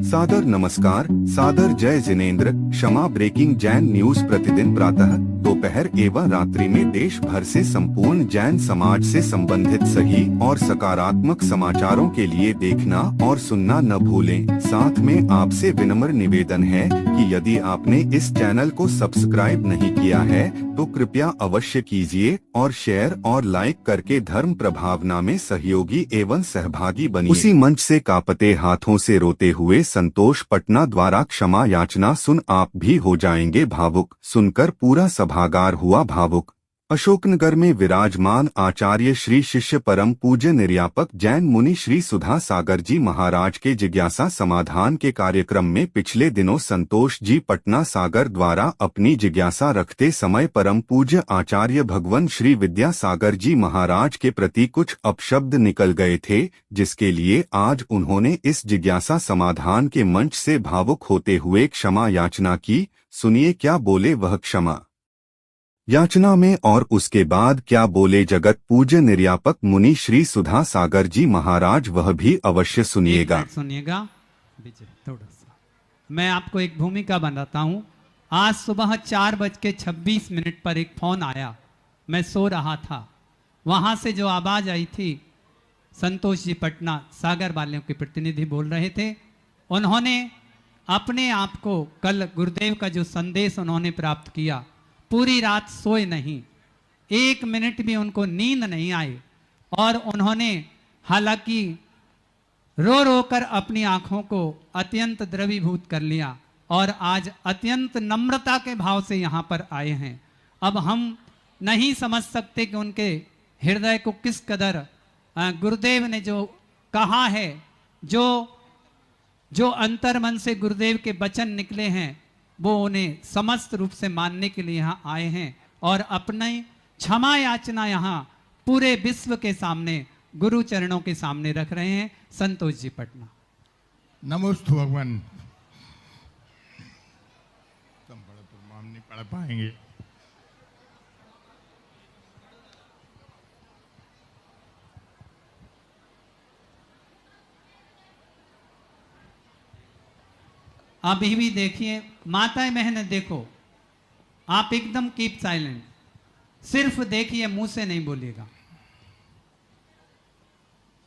सादर नमस्कार, सादर जय जिनेंद्र। क्षमा ब्रेकिंग जैन न्यूज प्रतिदिन प्रातः, दोपहर एवं रात्रि में देश भर से संपूर्ण जैन समाज से संबंधित सही और सकारात्मक समाचारों के लिए देखना और सुनना न भूलें। साथ में आपसे विनम्र निवेदन है कि यदि आपने इस चैनल को सब्सक्राइब नहीं किया है तो कृपया अवश्य कीजिए और शेयर और लाइक करके धर्म प्रभावना में सहयोगी एवं सहभागी बनिए। उसी मंच से कांपते हाथों से रोते हुए संतोष पटना द्वारा क्षमा याचना सुन आप भी हो जाएंगे भावुक। सुनकर पूरा सभागार हुआ भावुक। अशोकनगर में विराजमान आचार्य श्री शिष्य परम पूज्य निर्यापक जैन मुनि श्री सुधा सागर जी महाराज के जिज्ञासा समाधान के कार्यक्रम में पिछले दिनों संतोष जी पटना सागर द्वारा अपनी जिज्ञासा रखते समय परम पूज्य आचार्य भगवान श्री विद्या सागर जी महाराज के प्रति कुछ अपशब्द निकल गए थे, जिसके लिए आज उन्होंने इस जिज्ञासा समाधान के मंच से भावुक होते हुए क्षमा याचना की। सुनिए क्या बोले वह क्षमा याचना में और उसके बाद क्या बोले जगत पूज्य निर्यापक मुनि श्री सुधा सागर जी महाराज, वह भी अवश्य सुनिएगा। थोड़ा सा मैं आपको एक भूमिका बनाता हूँ। आज सुबह 4:26 पर एक फोन आया, मैं सो रहा था। वहां से जो आवाज आई थी, संतोष जी पटना सागर वालों के प्रतिनिधि बोल रहे थे। उन्होंने अपने आप को कल गुरुदेव का जो संदेश उन्होंने प्राप्त किया, पूरी रात सोए नहीं, 1 मिनट भी उनको नींद नहीं आई और उन्होंने हालांकि रो रो कर अपनी आंखों को अत्यंत द्रवीभूत कर लिया और आज अत्यंत नम्रता के भाव से यहाँ पर आए हैं। अब हम नहीं समझ सकते कि उनके हृदय को किस कदर गुरुदेव ने जो कहा है, जो अंतर्मन से गुरुदेव के वचन निकले हैं, वो उन्हें समस्त रूप से मानने के लिए यहाँ आए हैं और अपनी क्षमा याचना यहाँ पूरे विश्व के सामने गुरु चरणों के सामने रख रहे हैं। संतोष जी पटना। नमोस्तु भगवान। तुम बड़े प्रमाण नहीं पढ़ पाएंगे। अभी भी देखिए माताएं बहनें, देखो आप एकदम कीप साइलेंट, सिर्फ देखिए, मुंह से नहीं बोलिएगा।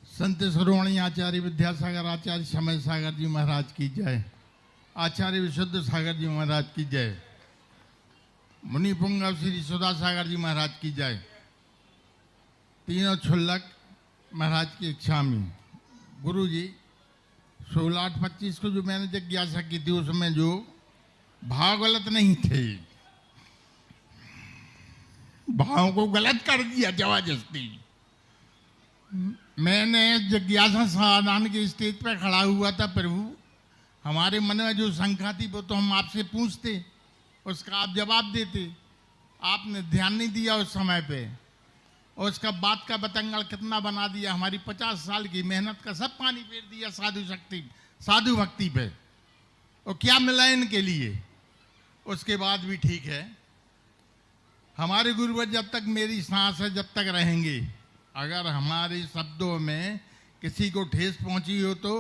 संत शिरोमणि आचार्य विद्यासागर आचार्य समय सागर जी महाराज की जय। आचार्य विशुद्ध सागर जी महाराज की जय। मुनि पुंगव श्री सुधा सागर जी महाराज की जय। तीनों क्षुल्लक महाराज की इच्छा में गुरु जी 16/8/25 को जो मैंने जिज्ञासा की थी, उसमें जो भाव गलत नहीं थे, भाव को गलत कर दिया जबरदस्ती। मैंने जिज्ञासा समाधान के स्टेज पर खड़ा हुआ था। प्रभु, हमारे मन में जो शंका थी वो तो हम आपसे पूछते, उसका आप जवाब देते। आपने ध्यान नहीं दिया उस समय पे, और उसका बात का बतंगड़ कितना बना दिया। हमारी 50 साल की मेहनत का सब पानी फेर दिया साधु भक्ति पे। और क्या मिला इनके लिए? उसके बाद भी ठीक है। हमारे गुरुवर जब तक मेरी सांस है, जब तक रहेंगे, अगर हमारे शब्दों में किसी को ठेस पहुंची हो तो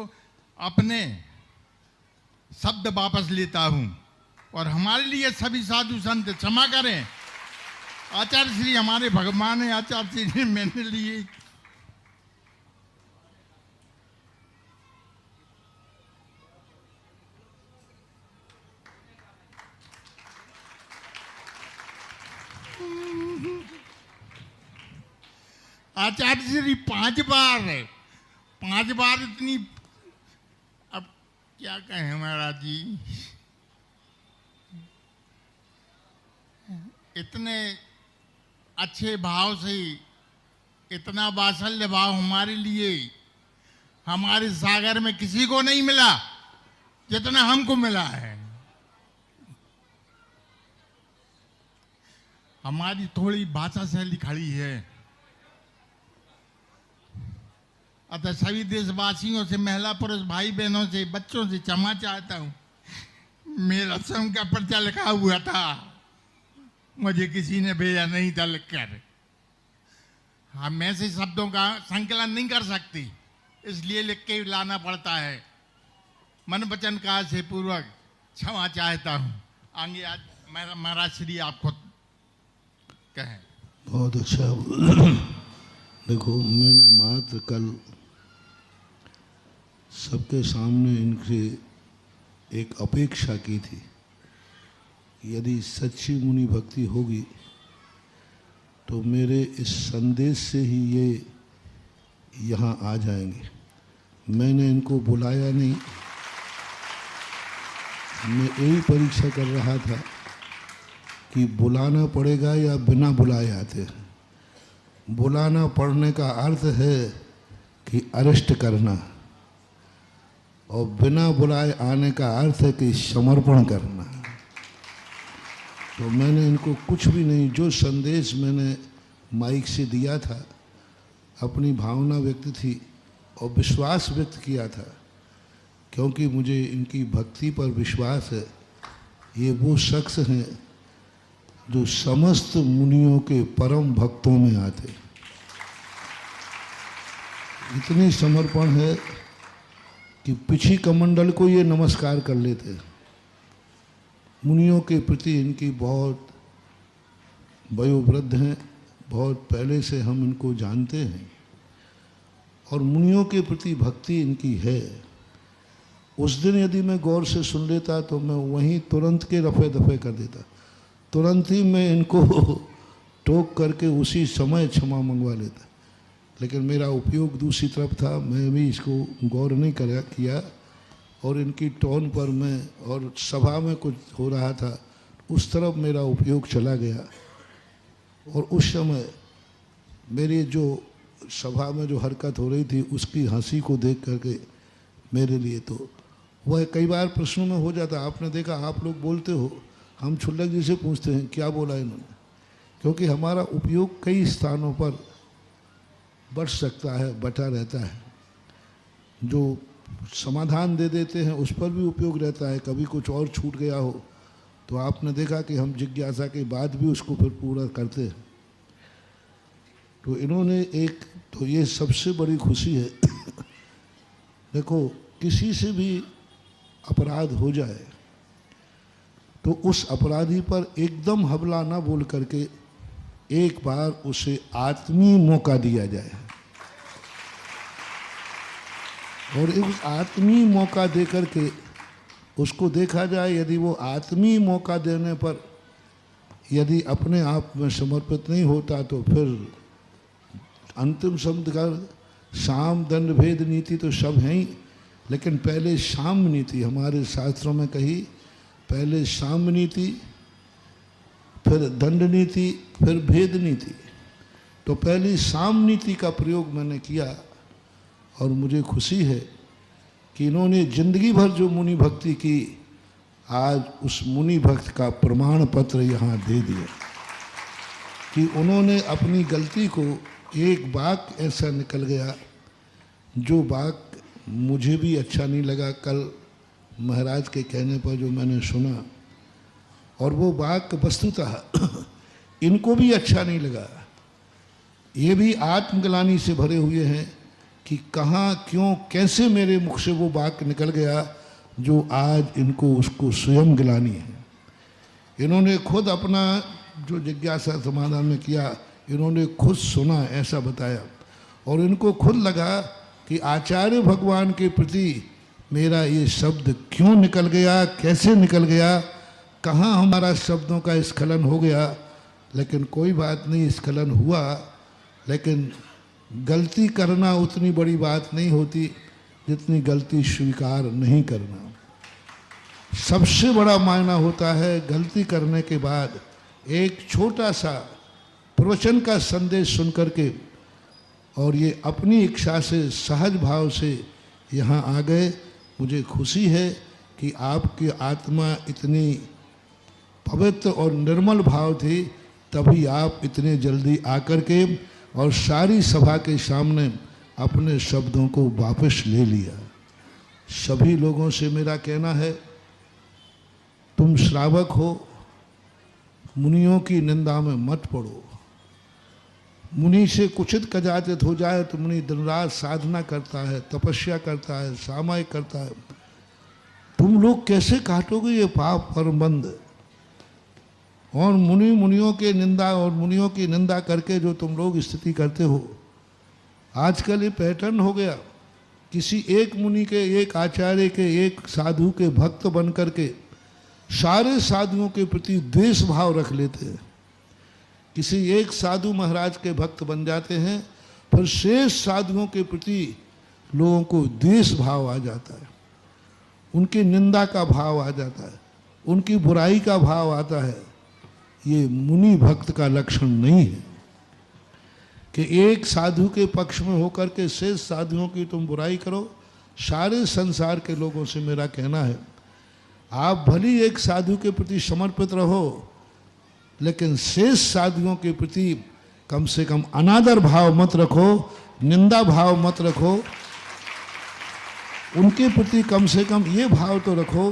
अपने शब्द वापस लेता हूं। और हमारे लिए सभी साधु संत क्षमा करें। आचार्य श्री हमारे भगवान है, आचार्य श्री मैंने लिए आचार्य श्री 5 बार इतनी, अब क्या कहें महाराज जी, इतने अच्छे भाव से इतना वात्सल्य भाव हमारे लिए हमारे सागर में किसी को नहीं मिला जितना हमको मिला है। हमारी थोड़ी भाषा शैली खड़ी है, अतः सभी देशवासियों से, महिला पुरुष भाई बहनों से, बच्चों से क्षमा चाहता हूं। मेरा स्वयं का पर्चा लिखा हुआ था, मुझे किसी ने भेजा नहीं था लिखकर। हम ऐसे शब्दों का संकलन नहीं कर सकती, इसलिए लिख के लाना पड़ता है। मन वचन काज से पूर्वक क्षमा चाहता हूँ। आगे आज महाराज श्री आपको कहें। बहुत अच्छा। देखो, मैंने मात्र कल सबके सामने इनसे एक अपेक्षा की थी, यदि सच्ची मुनि भक्ति होगी तो मेरे इस संदेश से ही ये यहाँ आ जाएंगे। मैंने इनको बुलाया नहीं, मैं यही परीक्षा कर रहा था कि बुलाना पड़ेगा या बिना बुलाए आते हैं। बुलाना पड़ने का अर्थ है कि अरेस्ट करना, और बिना बुलाए आने का अर्थ है कि समर्पण करना। तो मैंने इनको कुछ भी नहीं, जो संदेश मैंने माइक से दिया था, अपनी भावना व्यक्त थी और विश्वास व्यक्त किया था, क्योंकि मुझे इनकी भक्ति पर विश्वास है। ये वो शख्स हैं जो समस्त मुनियों के परम भक्तों में आते। इतनी समर्पण है कि पिछी कमंडल को ये नमस्कार कर लेते। मुनियों के प्रति इनकी बहुत वयोवृद्ध हैं, बहुत पहले से हम इनको जानते हैं, और मुनियों के प्रति भक्ति इनकी है। उस दिन यदि मैं गौर से सुन लेता तो मैं वहीं तुरंत के रफे दफे कर देता, तुरंत ही मैं इनको टोक करके उसी समय क्षमा मंगवा लेता। लेकिन मेरा उपयोग दूसरी तरफ था, मैं भी इसको गौर नहीं किया, और इनकी टोन पर मैं, और सभा में कुछ हो रहा था उस तरफ मेरा उपयोग चला गया। और उस समय मेरी जो सभा में जो हरकत हो रही थी उसकी हंसी को देख करके मेरे लिए तो वह कई बार प्रश्नों में हो जाता। आपने देखा, आप लोग बोलते हो, हम क्षुल्लक जी से पूछते हैं क्या बोला इन्होंने, क्योंकि हमारा उपयोग कई स्थानों पर बढ़ सकता है, बटा रहता है। जो समाधान दे देते हैं उस पर भी उपयोग रहता है, कभी कुछ और छूट गया हो तो आपने देखा कि हम जिज्ञासा के बाद भी उसको फिर पूरा करते हैं। तो इन्होंने एक, तो ये सबसे बड़ी खुशी है। देखो, किसी से भी अपराध हो जाए तो उस अपराधी पर एकदम हमला ना बोल करके एक बार उसे आत्मीय मौका दिया जाए, और उस आत्मीय मौका दे करके उसको देखा जाए। यदि वो आत्मीय मौका देने पर यदि अपने आप में समर्पित नहीं होता तो फिर अंतिम शब्द का साम दंड भेद नीति तो सब हैं ही, लेकिन पहले साम नीति हमारे शास्त्रों में कही, पहले साम नीति, फिर दंड नीति, फिर भेद नीति। तो पहली साम नीति का प्रयोग मैंने किया, और मुझे खुशी है कि इन्होंने जिंदगी भर जो मुनि भक्ति की, आज उस मुनि भक्त का प्रमाण पत्र यहाँ दे दिया कि उन्होंने अपनी गलती को, एक वाक्य ऐसा निकल गया जो वाक्य मुझे भी अच्छा नहीं लगा कल महाराज के कहने पर जो मैंने सुना, और वो वाक्य वस्तुतः इनको भी अच्छा नहीं लगा। ये भी आत्मग्लानि से भरे हुए हैं कि कहाँ, क्यों, कैसे मेरे मुख से वो वाक्य निकल गया जो आज इनको उसको स्वयं गिलानी है। इन्होंने खुद अपना जो जिज्ञासा समाधान में किया, इन्होंने खुद सुना, ऐसा बताया, और इनको खुद लगा कि आचार्य भगवान के प्रति मेरा ये शब्द क्यों निकल गया, कैसे निकल गया, कहाँ हमारा शब्दों का स्खलन हो गया। लेकिन कोई बात नहीं, स्खलन हुआ, लेकिन गलती करना उतनी बड़ी बात नहीं होती जितनी गलती स्वीकार नहीं करना। सबसे बड़ा मायना होता है गलती करने के बाद एक छोटा सा प्रवचन का संदेश सुन करके, और ये अपनी इच्छा से, सहज भाव से यहाँ आ गए। मुझे खुशी है कि आपकी आत्मा इतनी पवित्र और निर्मल भाव थी, तभी आप इतने जल्दी आकर के और सारी सभा के सामने अपने शब्दों को वापस ले लिया। सभी लोगों से मेरा कहना है, तुम श्रावक हो, मुनियों की निंदा में मत पड़ो। मुनि से कुचित कदाचित हो जाए तो मुनि दिन रात साधना करता है, तपस्या करता है, सामायिक करता है, तुम लोग कैसे काटोगे ये पाप परमबंध? और मुनियों के निंदा और मुनियों की निंदा करके जो तुम लोग स्थिति करते हो, आजकल ये पैटर्न हो गया। किसी एक मुनि के, एक आचार्य के, एक साधु के भक्त बन करके सारे साधुओं के प्रति द्वेष भाव रख लेते हैं। किसी एक साधु महाराज के भक्त बन जाते हैं, फिर शेष साधुओं के प्रति लोगों को द्वेष भाव आ जाता है, उनकी निंदा का भाव आ जाता है, उनकी बुराई का भाव आता है। ये मुनि भक्त का लक्षण नहीं है कि एक साधु के पक्ष में होकर के शेष साधुओं की तुम बुराई करो। सारे संसार के लोगों से मेरा कहना है, आप भली एक साधु के प्रति समर्पित रहो, लेकिन शेष साधुओं के प्रति कम से कम अनादर भाव मत रखो, निंदा भाव मत रखो। उनके प्रति कम से कम ये भाव तो रखो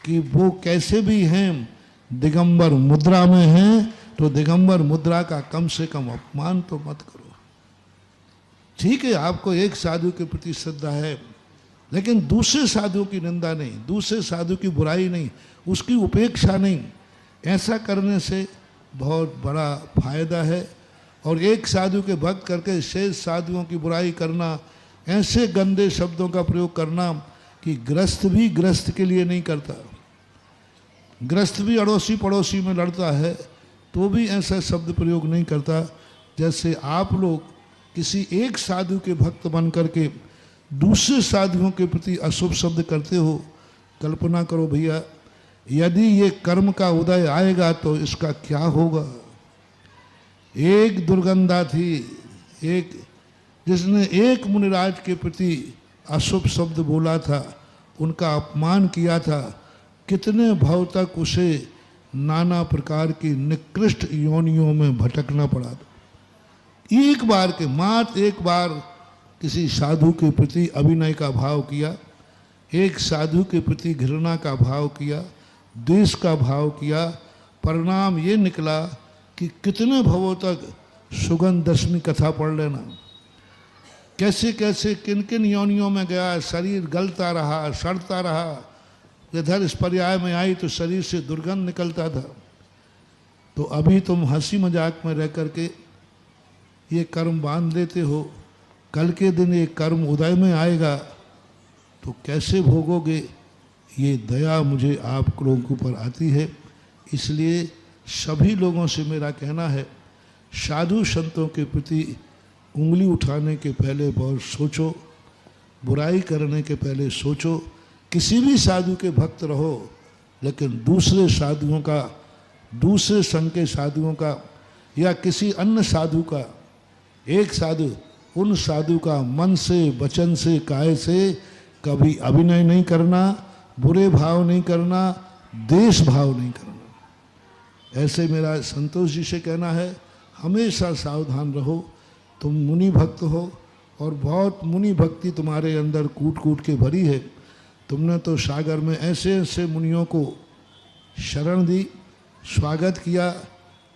कि वो कैसे भी हैं, दिगंबर मुद्रा में हैं, तो दिगंबर मुद्रा का कम से कम अपमान तो मत करो। ठीक है, आपको एक साधु के प्रति श्रद्धा है, लेकिन दूसरे साधु की निंदा नहीं, दूसरे साधु की बुराई नहीं, उसकी उपेक्षा नहीं। ऐसा करने से बहुत बड़ा फायदा है। और एक साधु के भक्त करके शेष साधुओं की बुराई करना, ऐसे गंदे शब्दों का प्रयोग करना कि ग्रस्त भी ग्रस्त के लिए नहीं करता, ग्रस्त भी अड़ोसी पड़ोसी में लड़ता है तो भी ऐसा शब्द प्रयोग नहीं करता। जैसे आप लोग किसी एक साधु के भक्त बन करके दूसरे साधुओं के प्रति अशुभ शब्द करते हो। कल्पना करो भैया, यदि ये कर्म का उदय आएगा तो इसका क्या होगा। एक दुर्गंधा थी, एक जिसने एक मुनिराज के प्रति अशुभ शब्द बोला था, उनका अपमान किया था, कितने भाव तक उसे नाना प्रकार की निकृष्ट योनियों में भटकना पड़ा था। एक बार के मात्र एक बार किसी साधु के प्रति अभिनय का भाव किया, एक साधु के प्रति घृणा का भाव किया, द्वेष का भाव किया, परिणाम ये निकला कि कितने भवों तक सुगंध दशमी कथा पढ़ लेना, कैसे कैसे किन किन योनियों में गया, शरीर गलता रहा, सड़ता रहा, इधर इस पर्याय में आई तो शरीर से दुर्गंध निकलता था। तो अभी तुम हंसी मजाक में रह करके ये कर्म बांध लेते हो, कल के दिन ये कर्म उदय में आएगा तो कैसे भोगोगे। ये दया मुझे आप लोगों के ऊपर आती है। इसलिए सभी लोगों से मेरा कहना है, साधु संतों के प्रति उंगली उठाने के पहले बहुत सोचो, बुराई करने के पहले सोचो। किसी भी साधु के भक्त रहो, लेकिन दूसरे साधुओं का, दूसरे संघ के साधुओं का या किसी अन्य साधु का, एक साधु, उन साधु का मन से, वचन से, काय से कभी अभिनय नहीं करना, बुरे भाव नहीं करना, द्वेष भाव नहीं करना। ऐसे मेरा संतोष जी से कहना है, हमेशा सावधान रहो। तुम मुनि भक्त हो और बहुत मुनि भक्ति तुम्हारे अंदर कूट कूट के भरी है। तुमने तो सागर में ऐसे ऐसे मुनियों को शरण दी, स्वागत किया,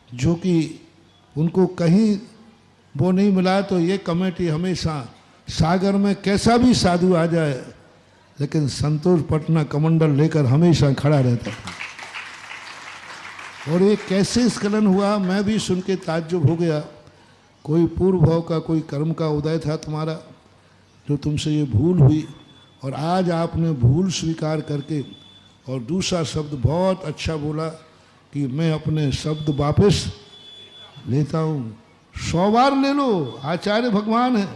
जो कि उनको कहीं वो नहीं मिला। तो ये कमेटी हमेशा सागर में कैसा भी साधु आ जाए, लेकिन संतोष पटना कमंडल लेकर हमेशा खड़ा रहता है। और ये कैसे स्खलन हुआ, मैं भी सुन के ताज्जुब हो गया। कोई पूर्व भाव का कोई कर्म का उदय था तुम्हारा, जो तुमसे ये भूल हुई, और आज आपने भूल स्वीकार करके और दूसरा शब्द बहुत अच्छा बोला कि मैं अपने शब्द वापस लेता हूँ। 100 बार ले लो, आचार्य भगवान है।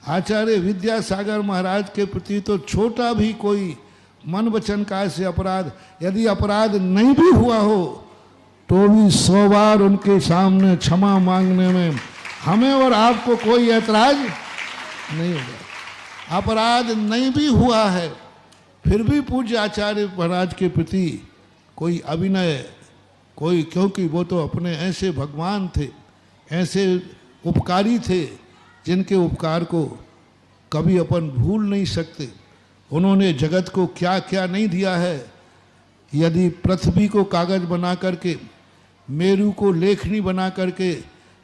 आचार्य विद्यासागर महाराज के प्रति तो छोटा भी कोई मन वचन काय से अपराध, यदि अपराध नहीं भी हुआ हो तो भी 100 बार उनके सामने क्षमा मांगने में हमें और आपको कोई ऐतराज नहीं होगा। अपराध नहीं भी हुआ है, फिर भी पूज्य आचार्य महाराज के प्रति कोई अभिनय, कोई, क्योंकि वो तो अपने ऐसे भगवान थे, ऐसे उपकारी थे, जिनके उपकार को कभी अपन भूल नहीं सकते। उन्होंने जगत को क्या क्या नहीं दिया है। यदि पृथ्वी को कागज बना करके, मेरू को लेखनी बना करके,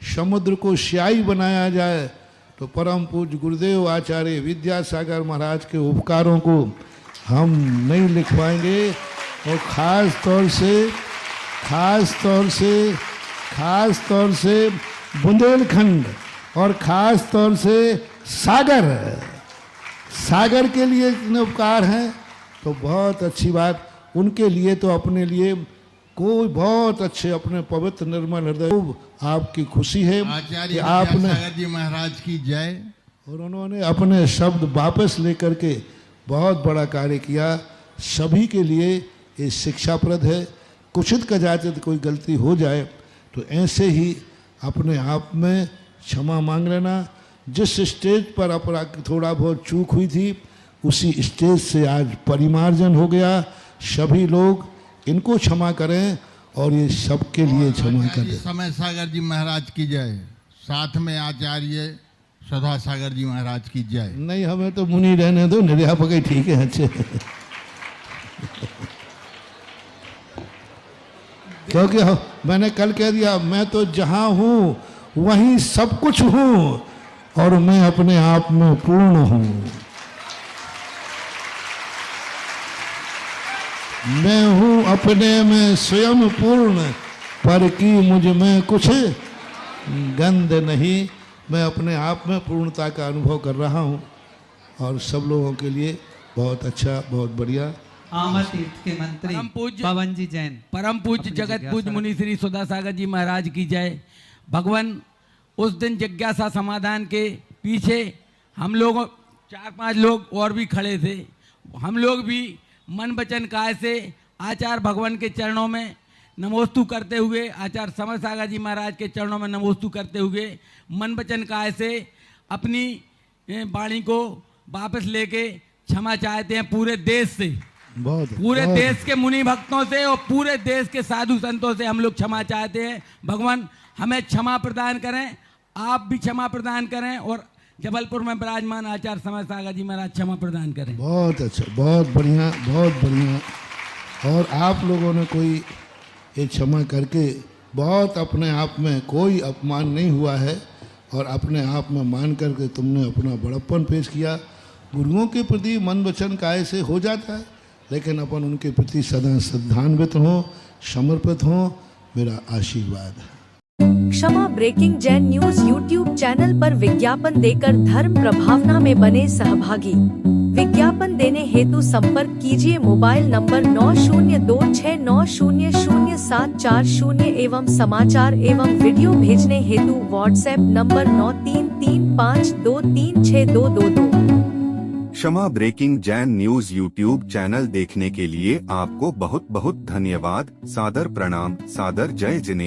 समुद्र को स्याही बनाया जाए तो परम पूज्य गुरुदेव आचार्य विद्यासागर महाराज के उपकारों को हम नहीं लिख पाएंगे। और ख़ास तौर से बुंदेलखंड और ख़ास तौर से सागर के लिए इतने उपकार हैं तो बहुत अच्छी बात। उनके लिए तो अपने लिए कोई बहुत अच्छे अपने पवित्र निर्मल हृदय आपकी खुशी है कि आचार्य आपने विद्यासागर जी महाराज की जय। और उन्होंने अपने शब्द वापस लेकर के बहुत बड़ा कार्य किया। सभी के लिए ये शिक्षाप्रद है। कुछित का जाते तो कोई गलती हो जाए तो ऐसे ही अपने आप में क्षमा मांग लेना। जिस स्टेज पर अपराध थोड़ा बहुत चूक हुई थी उसी स्टेज से आज परिमार्जन हो गया। सभी लोग इनको क्षमा करें और ये सबके लिए क्षमा करें। समय सागर जी महाराज की जय। साथ में आचार्य सदा सागर जी महाराज की जय। नहीं, हमें तो मुनि रहने दो, निर्यापक ही ठीक है। अच्छे क्योंकि मैंने कल कह दिया मैं तो जहां हूं वहीं सब कुछ हूं और मैं अपने आप में पूर्ण हूं। मैं हूं अपने में स्वयं पूर्ण, पर की मुझ में कुछ गंध नहीं। मैं अपने आप में पूर्णता का अनुभव कर रहा हूं और सब लोगों के लिए बहुत अच्छा, बहुत बढ़िया। आमर तीर्थ के मंत्री परम पूज्य पवन जी जैन, परम पूज्य अपनी जगत जिज्ञासा पूज्य मुनि श्री सुधा सागर जी महाराज की जय। भगवान उस दिन जिज्ञासा समाधान के पीछे हम लोग 4-5 लोग और भी खड़े थे। हम लोग भी मन वचन काय से आचार्य भगवान के चरणों में नमोस्तु करते हुए, आचार्य समय सागर जी महाराज के चरणों में नमोस्तु करते हुए मन वचन काय से अपनी वाणी को वापस लेके क्षमा चाहते हैं पूरे देश से, पूरे देश के मुनि भक्तों से और पूरे देश के साधु संतों से हम लोग क्षमा चाहते हैं। भगवान हमें क्षमा प्रदान करें, आप भी क्षमा प्रदान करें और जबलपुर में विराजमान आचार्य समय सागर जी महाराज क्षमा प्रदान करें। बहुत अच्छा, बहुत बढ़िया, बहुत बढ़िया। और आप लोगों ने कोई ये क्षमा करके बहुत अपने आप में कोई अपमान नहीं हुआ है और अपने आप में मान करके तुमने अपना बड़प्पन पेश किया। गुरुओं के प्रति मन वचन काय से हो जाता है, लेकिन अपन उनके प्रति सदा श्रद्धान्वित हों, समर्पित हों, मेरा आशीर्वाद है। Kshama breaking Jain news YouTube channel पर विज्ञापन देकर धर्म प्रभावना में बने सहभागी। विज्ञापन देने हेतु संपर्क कीजिए मोबाइल नंबर 9026900740 एवं समाचार एवं वीडियो भेजने हेतु WhatsApp number 9335236222। Kshama breaking Jain news YouTube channel देखने के लिए आपको बहुत बहुत धन्यवाद। सादर प्रणाम, सादर जय जिनेंद्र।